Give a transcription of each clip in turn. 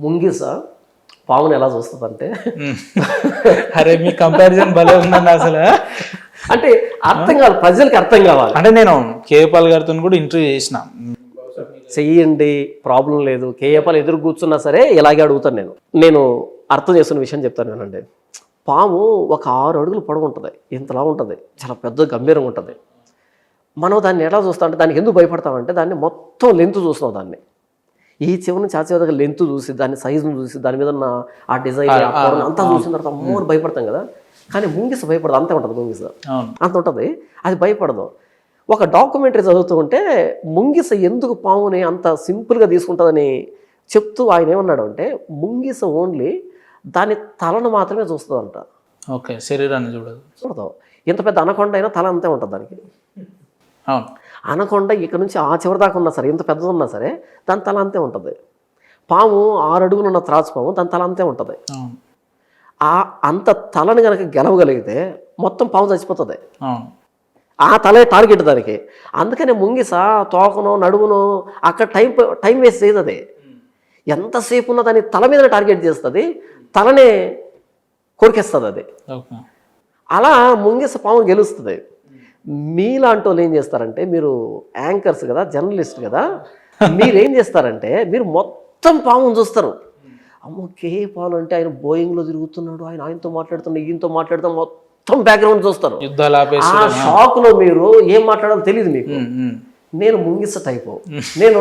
ముంగిస పాముని ఎలా చూస్తుందంటే అరే మీ కంపారిజన్ భలే ఉందండి అసలు. అంటే అర్థం కావాలి, ప్రజలకి అర్థం కావాలి. అంటే నేను కేపాల్ గారితో కూడా ఇంటర్వ్యూ చేసిన. చెయ్యండి, ప్రాబ్లం లేదు, కేఏపాల్ ఎదురు కూర్చున్నా సరే ఇలాగే అడుగుతాను. నేను అర్థం చేస్తున్న విషయం చెప్తాను వినండి. పాము ఒక 6 అడుగులు పొడవు ఉంటుంది, ఇంతలా ఉంటుంది, చాలా పెద్ద గంభీరంగా ఉంటుంది. మనం దాన్ని ఎలా చూస్తామంటే, దానికి ఎందుకు భయపడతామంటే దాన్ని మొత్తం లెంత్ చూస్తున్నాం. దాన్ని ఈ చివరి నుంచి ఆ చివరి దగ్గర లెంత్ చూసి, దాని సైజును చూసి, దాని మీద ఉన్న ఆ డిజైన్ అంతా చూసిన తర్వాత అమ్మో భయపడతాం కదా. కానీ ముంగిస భయపడదు, అంతే ఉంటుంది. ముంగిస అంత ఉంటుంది, అది భయపడదు. ఒక డాక్యుమెంటరీ చదువుతూ ఉంటే ముంగిస ఎందుకు పాముని అంత సింపుల్గా తీసుకుంటుందని చెప్తూ ఆయన ఏమన్నాడు అంటే, ముంగిస ఓన్లీ దాని తలను మాత్రమే చూస్తుందంట. ఓకే, శరీరాన్ని చూడదు. ఇంత పెద్ద అనకొండ అయినా తల అంతే ఉంటుంది దానికి. అవును, అనకొండ ఇక్కడ నుంచి ఆ చివరి దాకా ఉన్నా సరే, ఇంత పెద్దది ఉన్నా సరే దాని తల అంతే ఉంటుంది. పాము 6 అడుగులు ఉన్న త్రాచు పాము, దాని తల అంతే ఉంటుంది. అంత తలని కనుక గెలవగలిగితే మొత్తం పాము చచ్చిపోతుంది. ఆ తలే టార్గెట్ దానికి. అందుకనే ముంగిస తోకను నడుమును అక్కడ టైం వేస్ట్ చేయదు. అది ఎంతసేపు ఉన్న దాన్ని తల మీద టార్గెట్ చేస్తుంది, తలనే కొరికేస్తుంది అది. అలా ముంగిస పాము గెలుస్తుంది. మీలాంటి వాళ్ళు ఏం చేస్తారంటే, మీరు యాంకర్స్ కదా, జర్నలిస్ట్ కదా, మీరేం చేస్తారంటే మీరు మొత్తం పామును చూస్తారు. అమ్మో కేపాల్ అంటే ఆయన బోయింగ్లో తిరుగుతున్నాడు, ఆయనతో మాట్లాడుతున్నాడు, ఈయనతో మాట్లాడుతున్నాడు, మొత్తం బ్యాక్గ్రౌండ్ చూస్తారు. ఆ షాక్లో మీరు ఏం మాట్లాడాలో తెలియదు మీకు. నేను ముంగిస టైపు. నేను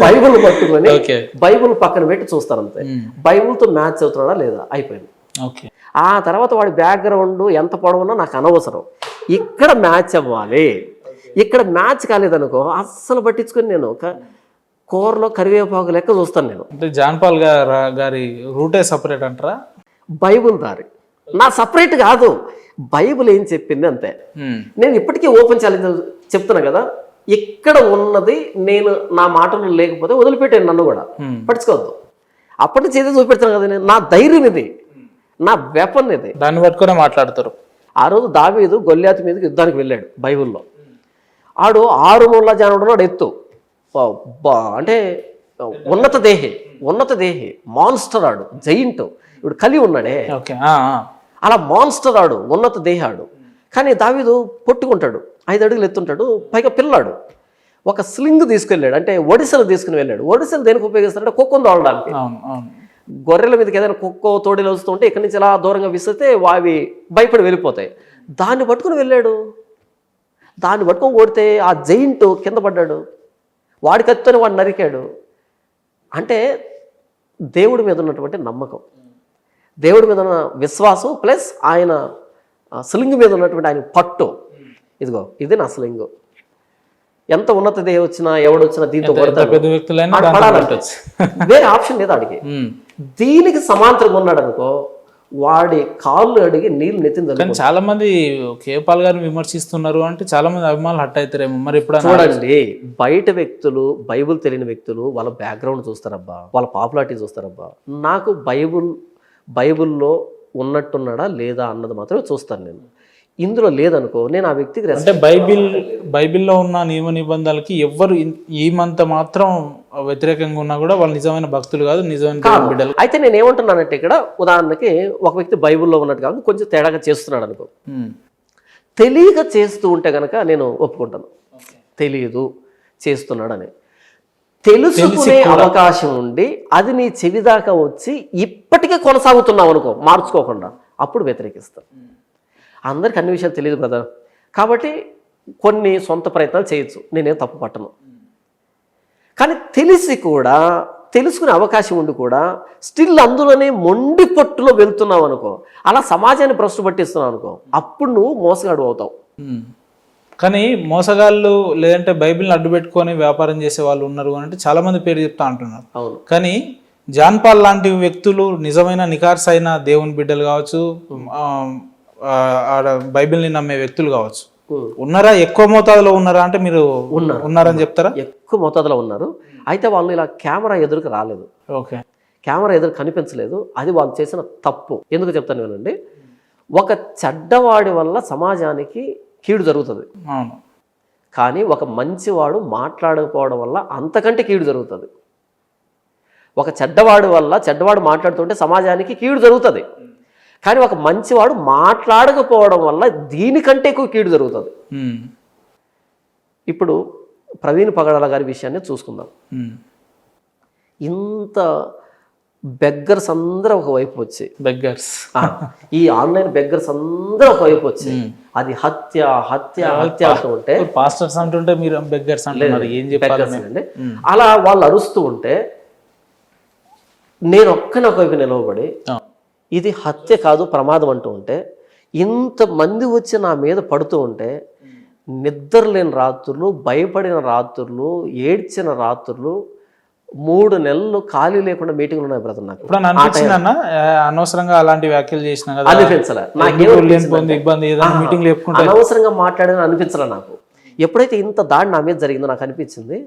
బైబుల్ పట్టుకొని బైబుల్ పక్కన పెట్టి చూస్తాను అంతే. బైబుల్తో మ్యాచ్ అవుతున్నాడా లేదా అయిపోయింది. ఆ తర్వాత వాడి బ్యాక్గ్రౌండ్ ఎంత పొడవున్నా నాకు అనవసరం. ఇక్కడ మ్యాచ్ అవ్వాలి. ఇక్కడ మ్యాచ్ కాలేదనుకో అస్సలు పట్టించుకొని నేను కూరలో కరివేపాకు లెక్క చూస్తాను. నేను అంటే జాన్పాల్ గారి రూటే సపరేట్ అంటారా? బైబుల్ దారి నా సపరేట్ కాదు, బైబుల్ ఏం చెప్పింది అంతే. నేను ఇప్పటికీ ఓపెన్ ఛాలెంజ్ చెప్తున్నా కదా, ఇక్కడ ఉన్నది నేను నా మాటలు లేకపోతే వదిలిపెట్టాను, నన్ను కూడా పట్టించుకోవద్దు. అప్పటి నుంచి ఏదో చూపెడతాను కదా, నేను నా ధైర్యం ఇది, నా వెపన్ ఇది, దాన్ని పట్టుకునే మాట్లాడతారు. ఆ రోజు దావీదు గొల్యాతు మీదకి యుద్ధానికి వెళ్ళాడు. బైబుల్లో ఆడు 6 మూల జానుడు నాడు ఎత్తు, అంటే ఉన్నత దేహి మాన్స్టర్ ఆడు, జైంట్. ఇప్పుడు కలి ఉన్నాడే అలా మాన్స్టర్ ఆడు, ఉన్నత దేహాడు. కానీ దావీదు పొట్టుకుంటాడు, 5 అడుగులు ఎత్తుంటాడు, పైగా పిల్లాడు. ఒక స్లింగ్ తీసుకెళ్ళాడు, అంటే ఒడిసెలు తీసుకుని వెళ్ళాడు. ఒడిసెలు దేనికి ఉపయోగిస్తాడంటే కుక్కను తోలడానికి. గొర్రెల మీదకి ఏదైనా కుక్కో తోడేలు వస్తుంటే ఇక్కడి నుంచి ఇలా దూరంగా విసిరితే అవి భయపడి వెళ్ళిపోతాయి. దాన్ని పట్టుకుని వెళ్ళాడు. దాన్ని పట్టుకొని కొడితే ఆ జైంట్ కింద పడ్డాడు. వాడి కత్తితోనే వాడు నరికాడు. అంటే దేవుడి మీద ఉన్నటువంటి నమ్మకం, దేవుడి మీద ఉన్న విశ్వాసం, ప్లస్ ఆయన స్లింగ్ మీద ఉన్నటువంటి ఆయన పట్టు. ఇదిగో ఇది నా స్లింగ్. ఎంత ఉన్నత దేహం వచ్చినా ఎవడొచ్చినా దీంతో వేరే ఆప్షన్ లేదు ఆడికి. దీనికి సమాంతరంగా ఉన్నాడు అనుకో, వాడి కాళ్ళు అడిగి నీళ్ళు నెత్తింది. చాలా మంది కేపాల్ గారిని విమర్శిస్తున్నారు అంటే చాలా మంది అభిమానులు హట్ అవుతారేమో. మరి ఇప్పుడు చూడండి, బయట వ్యక్తులు, బైబుల్ తెలియని వ్యక్తులు వాళ్ళ బ్యాక్గ్రౌండ్ చూస్తారబ్బా, వాళ్ళ పాపులారిటీ చూస్తారబ్బా. నాకు బైబుల్లో ఉన్నట్టున్నాడా లేదా అన్నది మాత్రమే చూస్తాను నేను. ఇందులో లేదనుకో నేను ఆ వ్యక్తికి అంటే బైబిల్లో ఉన్న నియమ నిబంధనలకి ఎవరు ఏమంత మాత్రం వ్యతిరేకంగా ఉన్నా కూడా వాళ్ళు నిజమైన భక్తులు కాదు, నిజమైన బిడ్డలు. అయితే నేను ఏమంటున్నానంటే, ఇక్కడ ఉదాహరణకి ఒక వ్యక్తి బైబిల్లో ఉన్నట్టు కాదు, కొంచెం తేడాగా చేస్తున్నాడు అనుకో, తెలియక చేస్తూ ఉంటే కనుక నేను ఒప్పుకుంటాను. తెలియదు చేస్తున్నాడని తెలుసుకునే అవకాశం ఉండి అది నీ చెవిదాకా వచ్చి ఇప్పటికే కొనసాగుతున్నావు అనుకో మార్చుకోకుండా, అప్పుడు వ్యతిరేకిస్తాను. అందరికి అన్ని విషయాలు తెలియదు కదా, కాబట్టి కొన్ని సొంత ప్రయత్నాలు చేయొచ్చు, నేనేం తప్పు పట్టను. కానీ తెలిసి కూడా, తెలుసుకునే అవకాశం ఉండి కూడా స్టిల్ అందులోనే మొండి పట్టులో వెళ్తున్నావు అనుకో, అలా సమాజాన్ని భ్రష్టు పట్టిస్తున్నావు అనుకో, అప్పుడు నువ్వు మోసగాడు అవుతావు. కానీ మోసగాళ్ళు లేదంటే బైబిల్ని అడ్డు పెట్టుకొని వ్యాపారం చేసే వాళ్ళు ఉన్నారు అంటే చాలా మంది పేరు చెప్తా అంటున్నారు. అవును, కానీ జాన్పాల్ లాంటి వ్యక్తులు నిజమైన నికార్స్ అయిన దేవుని బిడ్డలు కావచ్చు, బైబిల్ని నమ్మే వ్యక్తులు కావచ్చు, ఉన్నారా? ఎక్కువ మోతాదులో ఉన్నారా అంటే మీరు ఉన్నారని చెప్తారా? ఎక్కువ మోతాదులో ఉన్నారు. అయితే వాళ్ళు ఇలా కెమెరా ఎదురుకు రాలేదు. ఓకే, కెమెరా ఎదురు కనిపించలేదు. అది వాళ్ళు చేసిన తప్పు. ఎందుకు చెప్తాను వినండి. ఒక చెడ్డవాడి వల్ల సమాజానికి కీడు జరుగుతుంది, కానీ ఒక మంచివాడు మాట్లాడకపోవడం వల్ల అంతకంటే కీడు జరుగుతుంది. ఒక చెడ్డవాడు వల్ల చెడ్డవాడు మాట్లాడుతుంటే సమాజానికి కీడు జరుగుతుంది, కానీ ఒక మంచివాడు మాట్లాడకపోవడం వల్ల దీనికంటే ఎక్కువ కీడు జరుగుతుంది. ఇప్పుడు ప్రవీణ్ పగడాల గారి విషయాన్ని చూసుకుందాం. ఇంత బెగ్గర్స్ అందరూ ఒకవైపు వచ్చి, ఈ ఆన్లైన్ బెగ్గర్స్ అందరూ ఒకవైపు వచ్చి అది హత్య హత్య హత్య అంటూ ఉంటే, పాస్టర్స్ అంటుంటే మీరు బెగ్గర్స్ అంటున్నారు, ఏం చెప్పాలి? అలా వాళ్ళు అరుస్తూ ఉంటే నేను ఒక్కని ఒకవైపు నిలవబడి ఇది హత్య కాదు ప్రమాదం అంటూ ఉంటే, ఇంతమంది వచ్చి నా మీద పడుతూ ఉంటే, నిద్ర లేని రాత్రులు, భయపడిన రాత్రులు, ఏడ్చిన రాత్రులు, 3 నెలలు ఖాళీ లేకుండా మీటింగ్లు ఉన్నాయి బ్రదర్. నాకు ఇప్పుడు అనిపించిందన్న అనవసరంగా అలాంటి వ్యాఖ్యలు చేసినా కదా, అనిపించలే అనవసరంగా మాట్లాడని అనిపించలే నాకు. ఎప్పుడైతే ఇంత దాడి నా మీద జరిగిందో నాకు అనిపించింది,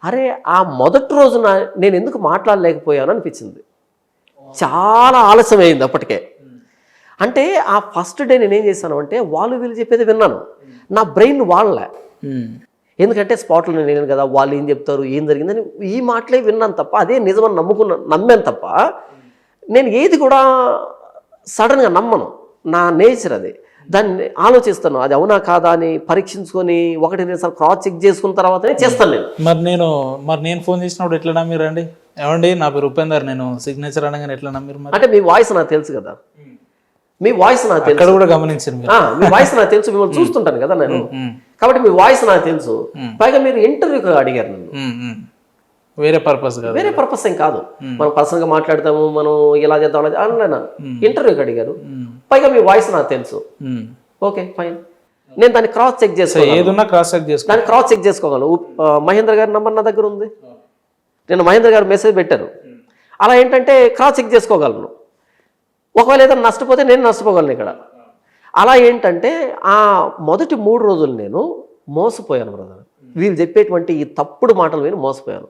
అరే ఆ మొదటి రోజున నేను ఎందుకు మాట్లాడలేకపోయాను అనిపించింది. చాలా ఆలస్యం అయింది అప్పటికే. అంటే ఆ ఫస్ట్ డే నేనేం చేశాను అంటే, వాళ్ళు వీళ్ళు చెప్పేది విన్నాను, నా బ్రెయిన్ వాళ్ళే. ఎందుకంటే స్పాట్లో నేను లేను కదా, వాళ్ళు ఏం చెప్తారు, ఏం జరిగిందని ఈ మాటలే విన్నాను తప్ప, అదే నిజమని నమ్మాను తప్ప, నేను ఏది కూడా సడన్గా నమ్మను. నా నేచర్ అది. దాన్ని ఆలోచిస్తాను, అది అవునా కాదా అని పరీక్షించుకొని 1-2 సార్లు క్రాస్ చెక్ చేసుకున్న తర్వాతనే చేస్తాను నేను. మరి నేను ఫోన్ చేసినప్పుడు ఎట్లా నమ్మిరండి? ఏమండి నా పేరు ఉపేందర్, నేను సిగ్నేచర్ అనగానే ఎట్లా నమ్మిరు? అంటే మీ వాయిస్ నాకు తెలుసు కదా, మీ వాయిస్ నాకు తెలుసు. అక్కడ కూడా గమనించారు మీ వాయిస్ నాకు తెలుసు, మిమ్మల్ని చూస్తుంటాను కదా నేను, కాబట్టి మీ వాయిస్ నాకు తెలుసు. పైగా మీరు ఇంటర్వ్యూకి అడిగారు నన్ను, వేరే పర్పస్ కాదు, వేరే పర్పస్ ఏం కాదు. మనం పర్సనల్ గా మాట్లాడతాము, మనం ఇలా చేద్దాం అనలేనా, ఇంటర్వ్యూకి అడిగారు. పైగా మీ వాయిస్ నాకు తెలుసు, ఓకే ఫైన్. నేను దాన్ని క్రాస్ చెక్ ఏదన్నా క్రాస్ చెక్ చేసుకో, దాన్ని క్రాస్ చెక్ చేసుకోగలను. మహేంద్ర గారి నంబర్ నా దగ్గర ఉంది, నేను మహేంద్ర గారు మెసేజ్ పెట్టారు. అలా ఏంటంటే క్రాస్ చెక్ చేసుకోగలను. ఒకవేళ ఏదైనా నష్టపోతే నేను నష్టపోగలను ఇక్కడ. అలా ఏంటంటే ఆ మొదటి 3 రోజులు నేను మోసపోయాను బ్రదర్, వీళ్ళు చెప్పేటువంటి ఈ తప్పుడు మాటలు విని మోసపోయాను.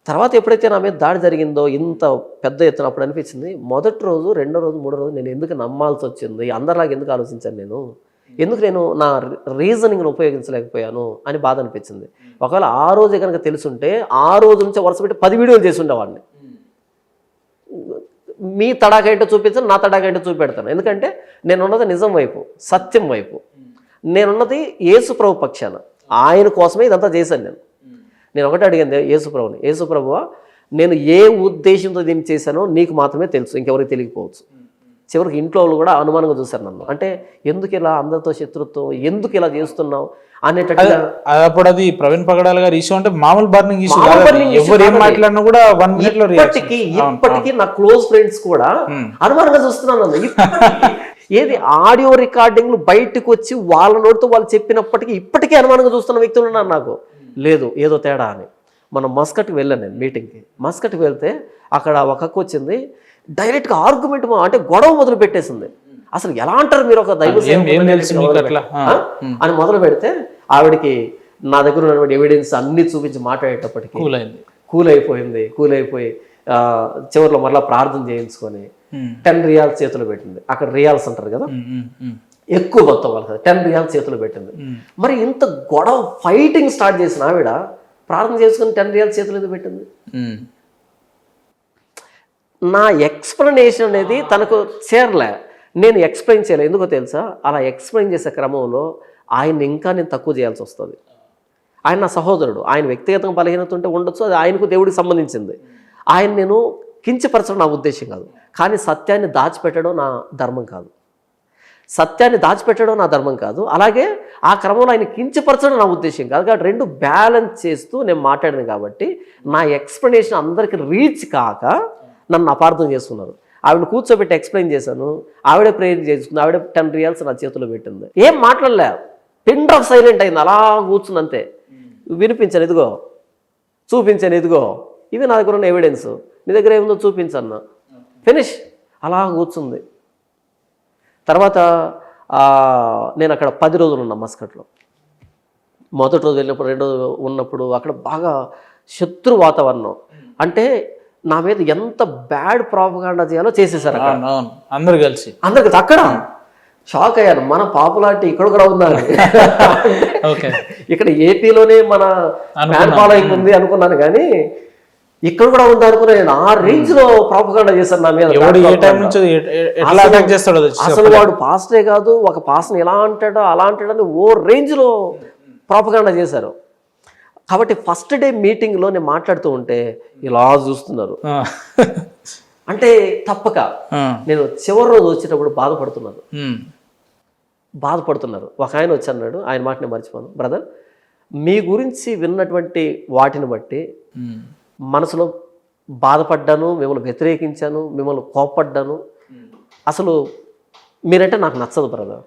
తర్వాత ఎప్పుడైతే నా మీద దాడి జరిగిందో ఇంత పెద్ద ఎత్తున, అప్పుడు అనిపించింది, మొదటి రోజు, 2వ రోజు, 3వ రోజు నేను ఎందుకు నమ్మాల్సి వచ్చింది, అందరిలాగా ఎందుకు ఆలోచించాను నేను, ఎందుకు నేను నా రీజనింగ్ను ఉపయోగించలేకపోయాను అని బాధ అనిపించింది. ఒకవేళ ఆ రోజే కనుక తెలుసుంటే, ఆ రోజు నుంచి వరుస పెట్టి 10 వీడియోలు చేసి ఉండేవాడిని. మీ తడాక ఏంటో చూపించాను, నా తడాక ఏంటో చూపెడతాను. ఎందుకంటే నేనున్నది నిజం వైపు, సత్యం వైపు, నేనున్నది యేసు ప్రభు పక్షాన, ఆయన కోసమే ఇదంతా చేశాను. నేను ఒకటే అడిగింది యేసుప్రభుని, యేసుప్రభువా నేను ఏ ఉద్దేశంతో దీన్ని చేశానో నీకు మాత్రమే తెలుసు, ఇంకెవరికి తెలియకపోవచ్చు. చివరికి ఇంట్లో వాళ్ళు కూడా అనుమానంగా చూశారు నన్ను. అంటే ఎందుకు ఇలా అందరితో శత్రుత్వం, ఎందుకు ఇలా చేస్తున్నావు అనేటట్టుగా. అప్పుడు అది ప్రవీణ్ పగడాల గారి ఇష్యూ అంటే మామూలు బర్నింగ్ ఇష్యూ, ఎవరు ఏం మాట్లాడినా కూడా 1 minute లో ఇప్పటికీ నా క్లోజ్ ఫ్రెండ్స్ కూడా అనుమానంగా చూస్తున్నాను నన్ను. ఏది ఆడియో రికార్డింగ్లు బయటకు వచ్చి వాళ్ళ నోటితో వాళ్ళు చెప్పినప్పటికీ ఇప్పటికీ అనుమానంగా చూస్తున్న వ్యక్తులు ఉన్నారు. నాకు లేదు ఏదో తేడా అని. మనం మస్కట్కి వెళ్ళాను నేను మీటింగ్కి. మస్కట్కి వెళ్తే అక్కడ ఒక అక్క వచ్చింది, డైరెక్ట్గా ఆర్గ్యుమెంట్ అంటే గొడవ మొదలు పెట్టేసింది. అసలు ఎలా అంటారు మీరు ఒక దైవ అని మొదలు పెడితే, ఆవిడకి నా దగ్గర ఉన్నటువంటి ఎవిడెన్స్ అన్ని చూపించి మాట్లాడేటప్పటికి కూల్ అయిపోయి చివరిలో మరలా ప్రార్థన చేయించుకొని 10 రియాల్స్ చేతులు పెట్టింది. అక్కడ రియాల్స్ అంటారు కదా, ఎక్కువ మొత్తం వాళ్ళకి 10 రియాల్స్ చేతులు పెట్టింది. మరి ఇంత గొడవ ఫైటింగ్ స్టార్ట్ చేసిన ఆవిడ ప్రార్థన చేసుకుని 10 రియాల్స్ చేతులు ఎందుకు పెట్టింది? నా ఎక్స్ప్లెనేషన్ అనేది తనకు చేరలే, నేను ఎక్స్ప్లెయిన్ చేయలే. ఎందుకో తెలుసా, అలా ఎక్స్ప్లెయిన్ చేసే క్రమంలో ఆయన్ని ఇంకా నేను తక్కువ చేయాల్సి వస్తుంది. ఆయన నా సహోదరుడు, ఆయన వ్యక్తిగతంగా బలహీనత ఉంటే ఉండొచ్చు, అది ఆయనకు దేవుడికి సంబంధించింది. ఆయన నేను కించపరచడం నా ఉద్దేశం కాదు, కానీ సత్యాన్ని దాచిపెట్టడం నా ధర్మం కాదు. అలాగే ఆ క్రమంలో ఆయన కించపరచడం నా ఉద్దేశం కాదు. కాబట్టి 2 బ్యాలెన్స్ చేస్తూ నేను మాట్లాడాను. కాబట్టి నా ఎక్స్ప్లెనేషన్ అందరికి రీచ్ కాక నన్ను అపార్థం చేసుకున్నారు. ఆవిడ కూర్చోబెట్టి ఎక్స్ప్లెయిన్ చేశాను, ఆవిడే ప్రేయర్ చేసుకుంది, ఆవిడే 10 రియాల్స్ నా చేతిలో పెట్టింది. ఏం మాట్లాడలే, పిన్ డ్రాప్ సైలెంట్ అయింది, అలా కూర్చుంది అంతే. వినిపించాను, ఇదిగో చూపించాను, ఇదిగో ఇవి నా దగ్గర ఉన్న ఎవిడెన్స్, నీ దగ్గర ఏముందో చూపించన్నా, ఫినిష్. అలా కూర్చుంది. తర్వాత నేను అక్కడ 10 రోజులు ఉన్నా మస్కట్లో. మొదటి రోజు వెళ్ళినప్పుడు, 2వ రోజు ఉన్నప్పుడు అక్కడ బాగా శత్రు వాతావరణం. అంటే నా మీద ఎంత బ్యాడ్ ప్రాపగాండా చేయాలో చేసేసారు అందరు కలిసి. అక్కడ షాక్ అయ్యాను, మన పాపులారిటీ ఇక్కడ కూడా ఉందని. ఇక్కడ ఏపీలోనే మన ఫ్యాన్ ఫాలోయింగ్ ఉంది అనుకున్నాను, కానీ ఇక్కడ కూడా ఉంది అనుకున్నా నేను. ఆ రేంజ్ లో ప్రాపగాండా చేశాను నా మీద. ఎవడు ఏ టైం నుంచి ఎట్లా అటాక్ చేస్తాడో అసలు వాడు పాస్టే కాదు, ఒక పాస్ని ఎలా అంటాడో అలా అంటాడని ఓ రేంజ్ లో ప్రాపగాండా చేశారు. కాబట్టి ఫస్ట్ డే మీటింగ్లో నేను మాట్లాడుతూ ఉంటే ఇలా చూస్తున్నారు. అంటే తప్పక నేను చివరి రోజు వచ్చేటప్పుడు బాధపడుతున్నారు. ఒక ఆయన వచ్చి అన్నాడు, ఆయన మాట నేను మర్చిపోను, బ్రదర్ మీ గురించి విన్నటువంటి వాటిని బట్టి మనసులో బాధపడ్డాను, మిమ్మల్ని వ్యతిరేకించాను, మిమ్మల్ని కోప్పడ్డాను, అసలు మీరంటే నాకు నచ్చదు బ్రదర్.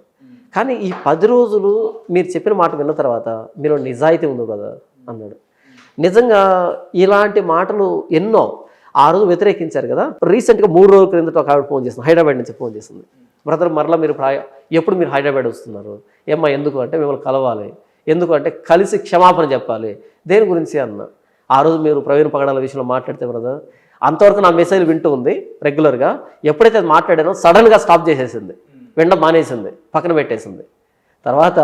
కానీ ఈ 10 రోజులు మీరు చెప్పిన మాట విన్న తర్వాత మీలో నిజాయితీ ఉంది కదా అన్నాడు. నిజంగా ఇలాంటి మాటలు ఎన్నో ఆ రోజు వ్యతిరేకించారు కదా. రీసెంట్గా 3 రోజుల క్రిందట ఒక ఆవిడ ఫోన్ చేసింది, హైదరాబాద్ నుంచి ఫోన్ చేసింది. బ్రదర్ మరలా మీరు ఎప్పుడు మీరు హైదరాబాద్ వస్తున్నారు? ఏమ్మా ఎందుకు అంటే మిమ్మల్ని కలవాలి. ఎందుకు అంటే కలిసి క్షమాపణ చెప్పాలి. దేని గురించి అన్న. ఆ రోజు మీరు ప్రవీణ్ పగడాల విషయంలో మాట్లాడితే బ్రదర్ అంతవరకు నా మెసేజ్ వింటూ ఉంది రెగ్యులర్గా. ఎప్పుడైతే అది మాట్లాడానో సడన్గా స్టాప్ చేసేసింది, వినడం మానేసింది, పక్కన పెట్టేసింది. తర్వాత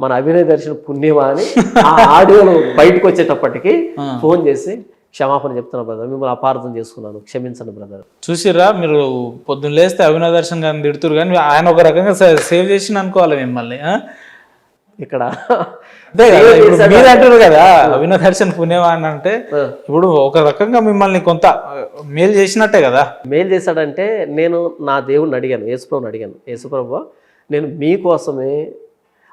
మన అభినయ దర్శన పుణ్యమా అని ఆ ఆడియోలు బయటకు వచ్చేటప్పటికి ఫోన్ చేసి క్షమాపణ చెప్తున్నా బ్రదర్, మిమ్మల్ని అపార్థం చేసుకున్నాను, క్షమించండి బ్రదర్. చూసిర్రా, మీరు పొద్దున్న లేస్తే అభినయ దర్శన్ గారిని తిడుతురు కానీ ఆయన ఒక రకంగా సేవ్ చేసి అనుకోవాలి మిమ్మల్ని. ఇక్కడ మీరు అంటారు కదా అభినయ దర్శన్ పుణ్యమా అని అంటే ఇప్పుడు ఒక రకంగా మిమ్మల్ని కొంత మేలు చేసినట్టే కదా. మేలు చేశాడంటే నేను నా దేవుడిని అడిగాను, యేసుప్రభుని అడిగాను, యేసుప్రభు నేను మీకోసమే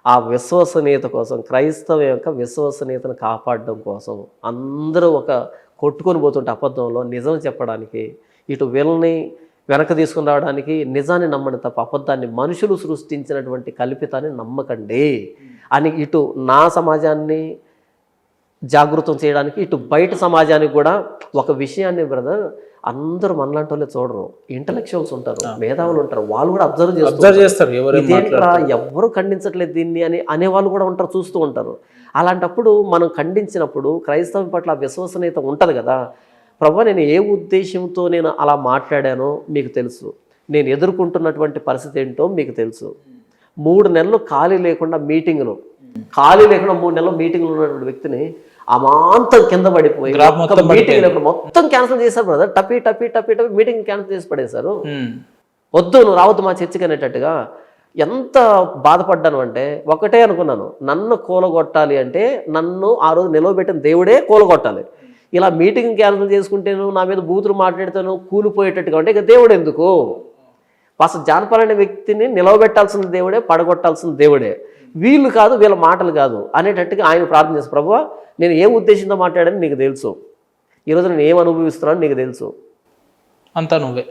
ఆ విశ్వసనీయత కోసం, క్రైస్తవ యొక్క విశ్వసనీయతను కాపాడడం కోసం అందరూ ఒక కొట్టుకొని పోతుంటే అబద్ధంలో నిజం చెప్పడానికి, ఇటు వీళ్ళని వెనక తీసుకుని రావడానికి నిజాన్ని నమ్మని తప్ప అబద్ధాన్ని మనుషులు సృష్టించినటువంటి కల్పితాన్ని నమ్మకండి అని ఇటు నా సమాజాన్ని జాగృతం చేయడానికి, ఇటు బయట సమాజానికి కూడా ఒక విషయాన్ని బ్రదర్ అందరూ మనలాంటి వాళ్ళే చూడరు, ఇంటలెక్చువల్స్ ఉంటారు, మేధావులు ఉంటారు, వాళ్ళు కూడా అబ్జర్వ్ చేస్తారు. ఇదేంట్రా ఎవ్వరూ ఖండించట్లేదు దీన్ని అని అనేవాళ్ళు కూడా ఉంటారు, చూస్తూ ఉంటారు. అలాంటప్పుడు మనం ఖండించినప్పుడు క్రైస్తవం పట్ల విశ్వసనీయత ఉంటుంది కదా. ప్రభు నేను ఏ ఉద్దేశంతో నేను అలా మాట్లాడానో మీకు తెలుసు, నేను ఎదుర్కొంటున్నటువంటి పరిస్థితి ఏంటో మీకు తెలుసు. 3 నెలలు ఖాళీ లేకుండా 3 నెలలు మీటింగ్లు ఉన్నటువంటి వ్యక్తిని అమాంతం కింద పడిపోయి మీటింగ్ లేకుండా మొత్తం క్యాన్సిల్ చేశారు బ్రదర్. టపీ మీటింగ్ క్యాన్సిల్ చేసి పడేశారు. వద్దు నువ్వు రావద్దు మా చర్చికి అనేటట్టుగా. ఎంత బాధపడ్డాను అంటే ఒకటే అనుకున్నాను, నన్ను కూలగొట్టాలి అంటే నన్ను ఆ రోజు నిలవబెట్టిన దేవుడే కూలగొట్టాలి. ఇలా మీటింగ్ క్యాన్సిల్ చేసుకుంటేను నా మీద బూతులు మాట్లాడితేను కూలిపోయేటట్టుగా ఉంటే ఇక దేవుడు ఎందుకు? అసలు జానపద అనే వ్యక్తిని నిలవబెట్టాల్సిన దేవుడే, పడగొట్టాల్సిన దేవుడే, వీళ్ళు కాదు, వీళ్ళ మాటలు కాదు అనేటట్టుగా ఆయన ప్రార్థన చేస్తాను. ప్రభువా నేను ఏం ఉద్దేశంతో మాట్లాడాను నీకు తెలుసు, ఈరోజు నేను ఏం అనుభవిస్తున్నాను నీకు తెలుసు, అంతా నువ్వే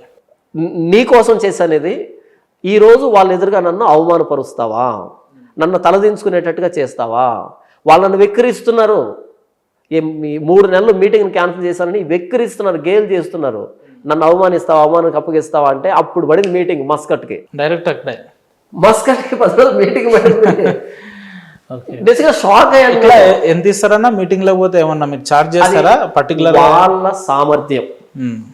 నీకోసం చేశానేది. ఈరోజు వాళ్ళ ఎదురుగా నన్ను అవమానపరుస్తావా, నన్ను తలదించుకునేటట్టుగా చేస్తావా? వాళ్ళు నన్ను వెక్కిరిస్తున్నారు. 3 నెలలు మీటింగ్ని క్యాన్సిల్ చేశానని వెక్కిరిస్తున్నారు, గేలు చేస్తున్నారు. నన్ను అవమానిస్తావా, అవమానానికి అప్పగిస్తావా అంటే అప్పుడు పడింది మీటింగ్ మస్కట్కి. డైరెక్ట్ అక్కడే మస్కట్కి 10 రోజులు మీటింగ్ పడింది. బేసిక్గా షాక్ అయ్యాను. ఎంత ఇస్తారన్నా మీటింగ్ లేకపోతే ఏమన్నా మీరు చార్జ్ చేస్తారా? పర్టికులర్ వాళ్ళ సామర్థ్యం,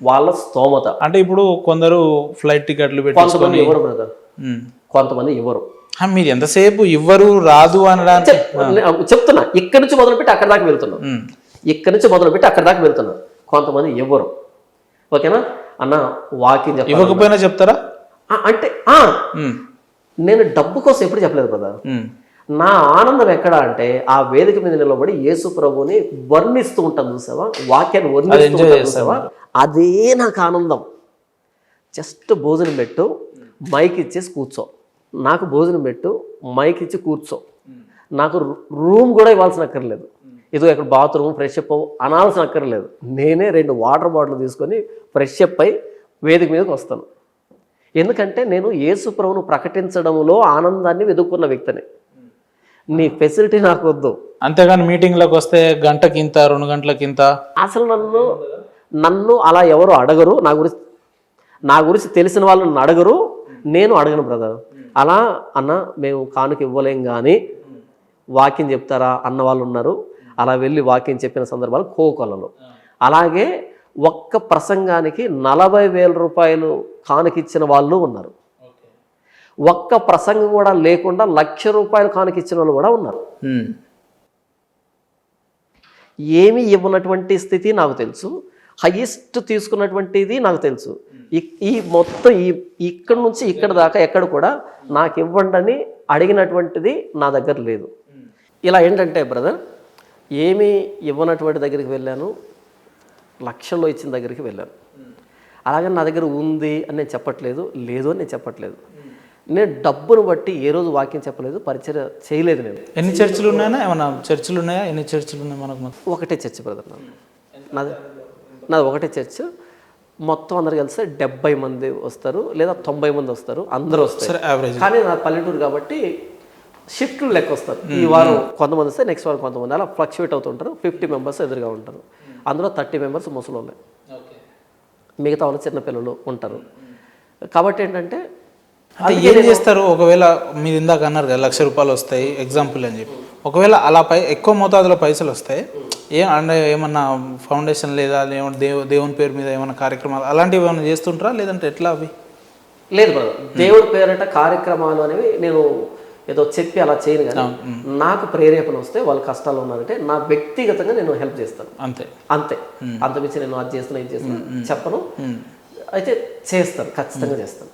వాళ్ళ స్తోమత. అంటే ఇప్పుడు కొందరు ఫ్లైట్ టికెట్లు పెట్టుకొని ఇవ్వరు బ్రదర్, కొంతమంది ఇవ్వరు. మీరు ఎంతసేపు ఇవ్వరు రాదు అనడానికి చెప్తున్నా. ఇక్కడి నుంచి మొదలుపెట్టి అక్కడ దాకా వెళ్తున్నాం, కొంతమంది ఇవ్వరు. ఓకేనా అన్న, వాకింగ్ ఇవ్వకపోయినా చెప్తారా అంటే నేను డబ్బు కోసం ఎప్పుడు చెప్పలేదు బ్రదర్. నా ఆనందం ఎక్కడ అంటే ఆ వేదిక మీద నిలబడి యేసు ప్రభుని వర్ణిస్తూ ఉంటాను చూసావా, వాక్యాన్ని వర్ణిస్తూ ఉంటాను చూసావా, అదే నాకు ఆనందం. జస్ట్ భోజనం పెట్టు, మైక్ ఇచ్చేసి కూర్చో, నాకు భోజనం పెట్టు, మైక్ ఇచ్చి కూర్చో, నాకు రూమ్ కూడా ఇవ్వాల్సిన అక్కర్లేదు, ఇదో ఇక్కడ బాత్రూమ్ ఫ్రెష్ అప్ అనాల్సిన అక్కర్లేదు. నేనే 2 వాటర్ బాటిల్ తీసుకొని ఫ్రెష్ అప్ అయి వేదిక మీదకి వస్తాను. ఎందుకంటే నేను యేసు ప్రభువును ప్రకటించడంలో ఆనందాన్ని వెతుక్కున్న వ్యక్తిని. నీ ఫెసిలిటీ నాకు వద్దు. అంతేగాని మీటింగ్లోకి వస్తే గంటకింత 2 గంటలకింత అసలు నన్ను అలా ఎవరు అడగరు. నా గురించి తెలిసిన వాళ్ళు నన్ను అడగరు, నేను అడగను బ్రదర్. అలా అన్న మేము కానుక ఇవ్వలేం కానీ వాక్యం చెప్తారా అన్న వాళ్ళు ఉన్నారు. అలా వెళ్ళి వాక్యం చెప్పిన సందర్భాలు కోకొల్లలు. అలాగే ఒక్క ప్రసంగానికి 40,000 రూపాయలు కానుకిచ్చిన వాళ్ళు ఉన్నారు. ఒక్క ప్రసంగం కూడా లేకుండా 1,00,000 రూపాయలు కానుకిచ్చిన వాళ్ళు కూడా ఉన్నారు. ఏమీ ఇవ్వనటువంటి స్థితి నాకు తెలుసు. హైయెస్ట్ తీసుకున్నటువంటిది నాకు తెలుసు. ఈ మొత్తం ఇక్కడ నుంచి ఇక్కడ దాకా ఎక్కడ కూడా నాకు ఇవ్వండి అని అడిగినటువంటిది నా దగ్గర లేదు. ఇలా ఏంటంటే బ్రదర్, ఏమీ ఇవ్వనటువంటి దగ్గరికి వెళ్ళాను, లక్షల్లో ఇచ్చిన దగ్గరికి వెళ్ళాను. అలాగే నా దగ్గర ఉంది అని నేను చెప్పట్లేదు, లేదు అని నేను చెప్పట్లేదు. నేను డబ్బును బట్టి ఏ రోజు వాక్యం చెప్పలేదు, పరిచయం చేయలేదు. నేను ఎన్ని చర్చిలు ఉన్నాయా, ఏమన్నా చర్చిలు ఉన్నాయా, ఎన్ని చర్చిలు ఉన్నాయి మనకు? ఒకటే చర్చ్ బ్రదర్, నాది ఒకటే చర్చ్. మొత్తం అందరు కలిస్తే 70 మంది వస్తారు, లేదా 90 మంది వస్తారు, అందరూ వస్తారు. కానీ నా పల్లెటూరు కాబట్టి షిఫ్ట్లు లెక్క వస్తారు. ఈ వారం కొంతమంది వస్తే నెక్స్ట్ వారం కొంతమంది, అలా ఫ్లక్చువేట్ అవుతుంటారు. 50 మెంబర్స్ ఎదురుగా ఉంటారు. అందులో 30 మెంబర్స్ ముసలోళ్ళే, మిగతా వాళ్ళు చిన్నపిల్లలు ఉంటారు. కాబట్టి ఏంటంటే ఏం చేస్తారు, ఒకవేళ మీరు ఇందాక అన్నారు కదా ₹1,00,000 వస్తాయి ఎగ్జాంపుల్ అని చెప్పి, ఒకవేళ అలా ఎక్కువ మోతాదులో పైసలు వస్తాయి, అంటే ఏమన్నా ఫౌండేషన్ లేదా ఏమన్నా దేవుని పేరు మీద ఏమన్నా కార్యక్రమాలు అలాంటివి ఏమైనా చేస్తుంటారా, లేదంటే ఎట్లా అవి? లేదు బ్రదర్, దేవుడి పేరట కార్యక్రమాలు అనేవి నేను ఏదో చెప్పి అలా చేయను. కానీ నాకు ప్రేరేపణ వస్తే వాళ్ళు కష్టాలు ఉన్నారంటే నా వ్యక్తిగతంగా నేను హెల్ప్ చేస్తాను, అంతే. అంతమించి నేను అది చేస్తున్నా ఇది చేస్తున్నా చెప్పను, అయితే చేస్తాను, ఖచ్చితంగా చేస్తాను.